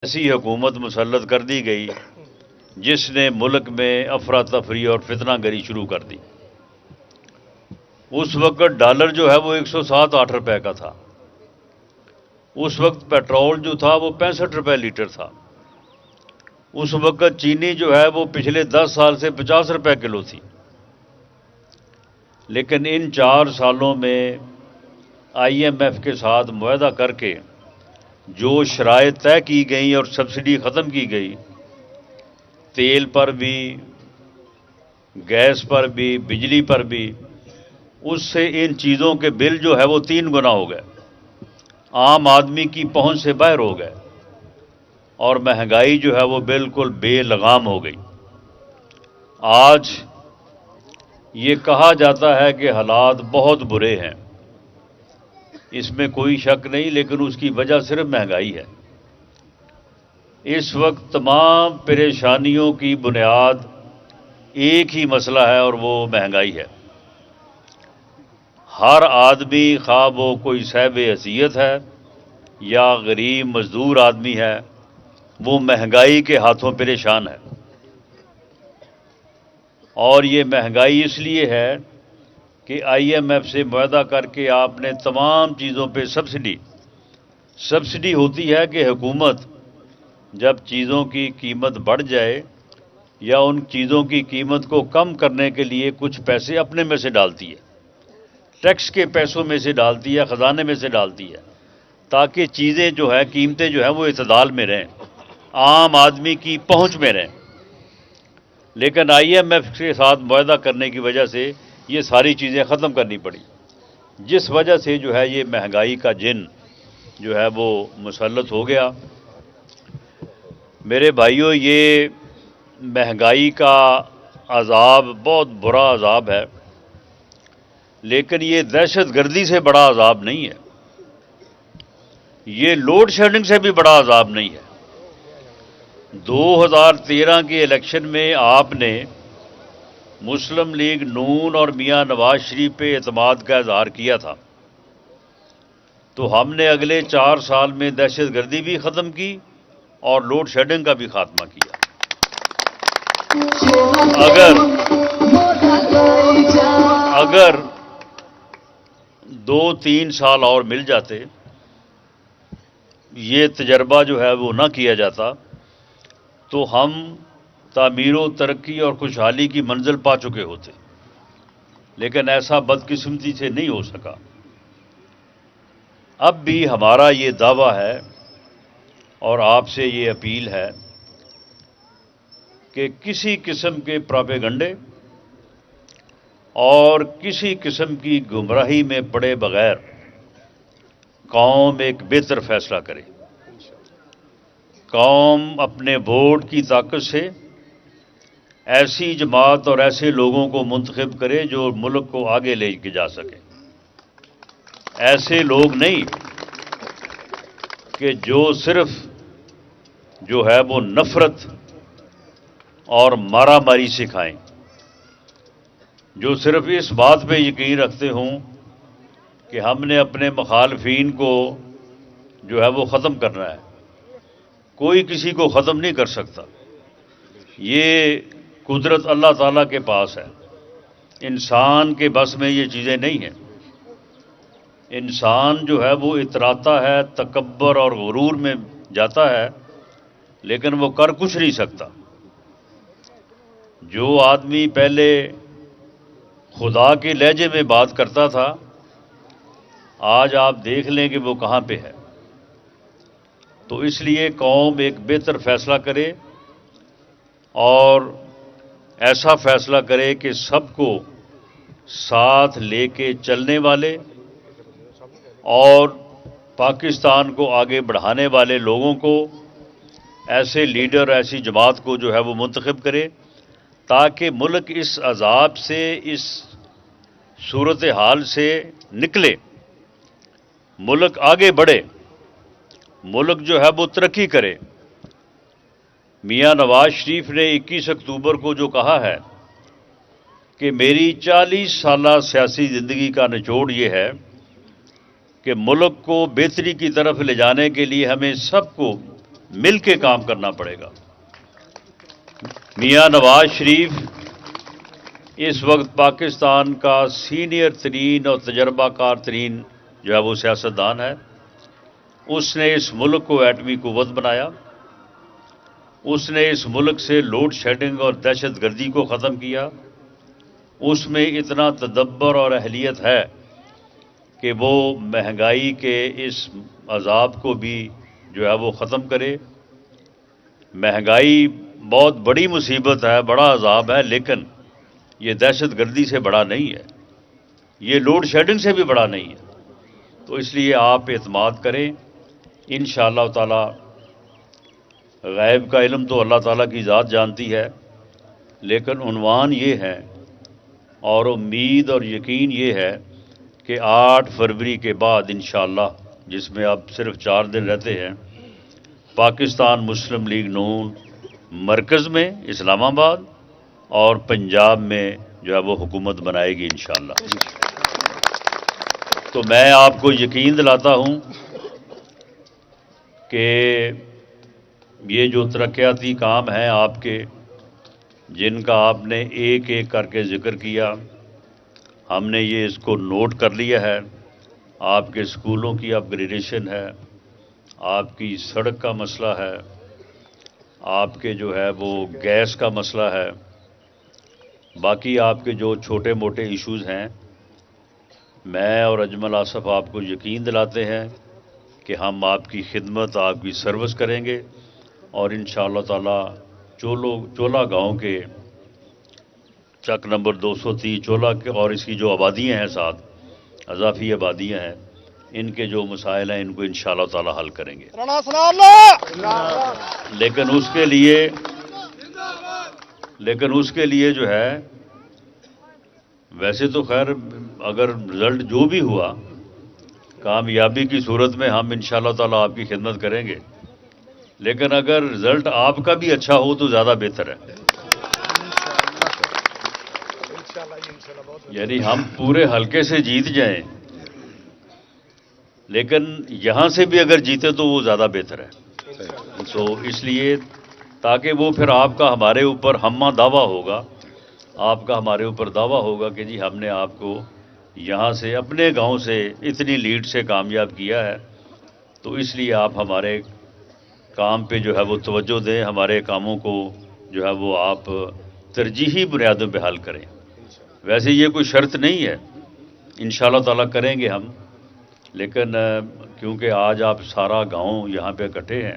ایسی حکومت مسلط کر دی گئی جس نے ملک میں افراتفری اور فتنہ گری شروع کر دی۔ اس وقت ڈالر جو ہے وہ 107-8 روپے کا تھا۔ اس وقت پیٹرول جو تھا وہ 65 روپے لیٹر تھا۔ اس وقت چینی جو ہے وہ پچھلے 10 سال سے 50 روپے کلو تھی۔ لیکن ان 4 سالوں میں آئی ایم ایف کے ساتھ معاہدہ کر کے جو شرائط طے کی گئیں اور سبسڈی ختم کی گئی، تیل پر بھی، گیس پر بھی، بجلی پر بھی، اس سے ان چیزوں کے بل جو ہے وہ 3 گنا ہو گئے، عام آدمی کی پہنچ سے باہر ہو گئے، اور مہنگائی جو ہے وہ بالکل بے لگام ہو گئی۔ آج یہ کہا جاتا ہے کہ حالات بہت برے ہیں، اس میں کوئی شک نہیں، لیکن اس کی وجہ صرف مہنگائی ہے۔ اس وقت تمام پریشانیوں کی بنیاد ایک ہی مسئلہ ہے، اور وہ مہنگائی ہے۔ ہر آدمی، خواہ وہ کوئی صاحب حیثیت ہے یا غریب مزدور آدمی ہے، وہ مہنگائی کے ہاتھوں پریشان ہے۔ اور یہ مہنگائی اس لیے ہے کہ آئی ایم ایف سے معاہدہ کر کے آپ نے تمام چیزوں پہ سبسڈی ہوتی ہے کہ حکومت جب چیزوں کی قیمت بڑھ جائے یا ان چیزوں کی قیمت کو کم کرنے کے لیے کچھ پیسے اپنے میں سے ڈالتی ہے، ٹیکس کے پیسوں میں سے ڈالتی ہے، خزانے میں سے ڈالتی ہے، تاکہ چیزیں جو ہیں، قیمتیں جو ہیں وہ اعتدال میں رہیں، عام آدمی کی پہنچ میں رہیں۔ لیکن آئی ایم ایف کے ساتھ معاہدہ کرنے کی وجہ سے یہ ساری چیزیں ختم کرنی پڑی، جس وجہ سے جو ہے یہ مہنگائی کا جن جو ہے وہ مسلط ہو گیا۔ میرے بھائیوں، یہ مہنگائی کا عذاب بہت برا عذاب ہے، لیکن یہ دہشت گردی سے بڑا عذاب نہیں ہے، یہ لوڈ شیڈنگ سے بھی بڑا عذاب نہیں ہے۔ 2013 کے الیکشن میں آپ نے مسلم لیگ نون اور میاں نواز شریف پہ اعتماد کا اظہار کیا تھا، تو ہم نے اگلے 4 سال میں دہشت گردی بھی ختم کی اور لوڈ شیڈنگ کا بھی خاتمہ کیا۔ اگر 2-3 سال اور مل جاتے، یہ تجربہ جو ہے وہ نہ کیا جاتا، تو ہم تعمیر و ترقی اور خوشحالی کی منزل پا چکے ہوتے، لیکن ایسا بدقسمتی سے نہیں ہو سکا۔ اب بھی ہمارا یہ دعویٰ ہے اور آپ سے یہ اپیل ہے کہ کسی قسم کے پراپیگنڈے اور کسی قسم کی گمراہی میں پڑے بغیر قوم ایک بہتر فیصلہ کرے۔ قوم اپنے ووٹ کی طاقت سے ایسی جماعت اور ایسے لوگوں کو منتخب کرے جو ملک کو آگے لے کے جا سکے، ایسے لوگ نہیں کہ جو صرف جو ہے وہ نفرت اور مارا ماری سکھائیں، جو صرف اس بات پہ یقین رکھتے ہوں کہ ہم نے اپنے مخالفین کو جو ہے وہ ختم کرنا ہے۔ کوئی کسی کو ختم نہیں کر سکتا، یہ قدرت اللہ تعالیٰ کے پاس ہے، انسان کے بس میں یہ چیزیں نہیں ہیں۔ انسان جو ہے وہ اتراتا ہے، تکبر اور غرور میں جاتا ہے، لیکن وہ کر کچھ نہیں سکتا۔ جو آدمی پہلے خدا کے لہجے میں بات کرتا تھا، آج آپ دیکھ لیں کہ وہ کہاں پہ ہے۔ تو اس لیے قوم ایک بہتر فیصلہ کرے اور ایسا فیصلہ کرے کہ سب کو ساتھ لے کے چلنے والے اور پاکستان کو آگے بڑھانے والے لوگوں کو، ایسے لیڈر، ایسی جماعت کو جو ہے وہ منتخب کرے، تاکہ ملک اس عذاب سے، اس صورتحال سے نکلے، ملک آگے بڑھے، ملک جو ہے وہ ترقی کرے۔ میاں نواز شریف نے 21 اکتوبر کو جو کہا ہے کہ میری 40 سالہ سیاسی زندگی کا نچوڑ یہ ہے کہ ملک کو بہتری کی طرف لے جانے کے لیے ہمیں سب کو مل کے کام کرنا پڑے گا۔ میاں نواز شریف اس وقت پاکستان کا سینئر ترین اور تجربہ کار ترین جو ہے وہ سیاستدان ہے۔ اس نے اس ملک کو ایٹمی قوت بنایا، اس نے اس ملک سے لوڈ شیڈنگ اور دہشت گردی کو ختم کیا، اس میں اتنا تدبر اور اہلیت ہے کہ وہ مہنگائی کے اس عذاب کو بھی جو ہے وہ ختم کرے۔ مہنگائی بہت بڑی مصیبت ہے، بڑا عذاب ہے، لیکن یہ دہشت گردی سے بڑا نہیں ہے، یہ لوڈ شیڈنگ سے بھی بڑا نہیں ہے۔ تو اس لیے آپ اعتماد کریں، انشاءاللہ تعالی۔ غیب کا علم تو اللہ تعالیٰ کی ذات جانتی ہے، لیکن عنوان یہ ہے اور امید اور یقین یہ ہے کہ 8 فروری کے بعد انشاءاللہ، جس میں اب صرف 4 دن رہتے ہیں، پاکستان مسلم لیگ نون مرکز میں اسلام آباد اور پنجاب میں جو ہے وہ حکومت بنائے گی انشاءاللہ۔ تو میں آپ کو یقین دلاتا ہوں کہ یہ جو ترقیاتی کام ہیں آپ کے، جن کا آپ نے ایک ایک کر کے ذکر کیا، ہم نے یہ اس کو نوٹ کر لیا ہے۔ آپ کے اسکولوں کی اپ گریڈیشن ہے، آپ کی سڑک کا مسئلہ ہے، آپ کے جو ہے وہ گیس کا مسئلہ ہے، باقی آپ کے جو چھوٹے موٹے ایشوز ہیں، میں اور اجمل آصف آپ کو یقین دلاتے ہیں کہ ہم آپ کی خدمت، آپ کی سروس کریں گے، اور انشاءاللہ تعالی چولہ گاؤں کے چک نمبر 230 چولہ کے اور اس کی جو آبادیاں ہیں، ساتھ اضافی آبادیاں ہیں، ان کے جو مسائل ہیں ان کو انشاءاللہ تعالی حل کریں گے۔ لیکن اس کے لیے جو ہے، ویسے تو خیر اگر رزلٹ جو بھی ہوا کامیابی کی صورت میں ہم انشاءاللہ تعالی آپ کی خدمت کریں گے، لیکن اگر رزلٹ آپ کا بھی اچھا ہو تو زیادہ بہتر ہے۔ یعنی ہم پورے حلقے سے جیت جائیں، لیکن یہاں سے بھی اگر جیتے تو وہ زیادہ بہتر ہے۔ تو اس لیے تاکہ وہ پھر آپ کا ہمارے اوپر ہمہ دعویٰ ہوگا، آپ کا ہمارے اوپر دعویٰ ہوگا کہ جی ہم نے آپ کو یہاں سے اپنے گاؤں سے اتنی لیڈ سے کامیاب کیا ہے، تو اس لیے آپ ہمارے کام پہ جو ہے وہ توجہ دیں، ہمارے کاموں کو جو ہے وہ آپ ترجیحی بنیادوں پہ حل کریں۔ ویسے یہ کوئی شرط نہیں ہے، انشاءاللہ تعالیٰ کریں گے ہم، لیکن کیونکہ آج آپ سارا گاؤں یہاں پہ اکٹھے ہیں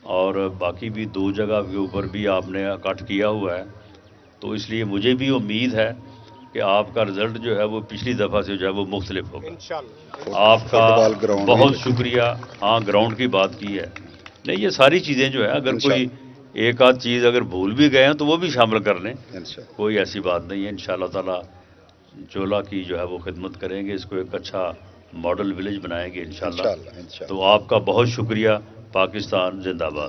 اور باقی بھی 2 جگہ کے اوپر بھی آپ نے اکٹھ کیا ہوا ہے، تو اس لیے مجھے بھی امید ہے کہ آپ کا رزلٹ جو ہے وہ پچھلی دفعہ سے جو ہے وہ مختلف ہوگا۔ آپ کا بہت شکریہ۔ ہاں، گراؤنڈ کی بات کی ہے، نہیں یہ ساری چیزیں جو ہے، اگر کوئی ایک آدھ چیز اگر بھول بھی گئے ہیں تو وہ بھی شامل کر لیں، کوئی ایسی بات نہیں ہے۔ انشاءاللہ تعالی چولہ کی جو ہے وہ خدمت کریں گے، اس کو ایک اچھا ماڈل ولیج بنائیں گے انشاءاللہ۔ تو آپ کا بہت شکریہ۔ پاکستان زندہ باد۔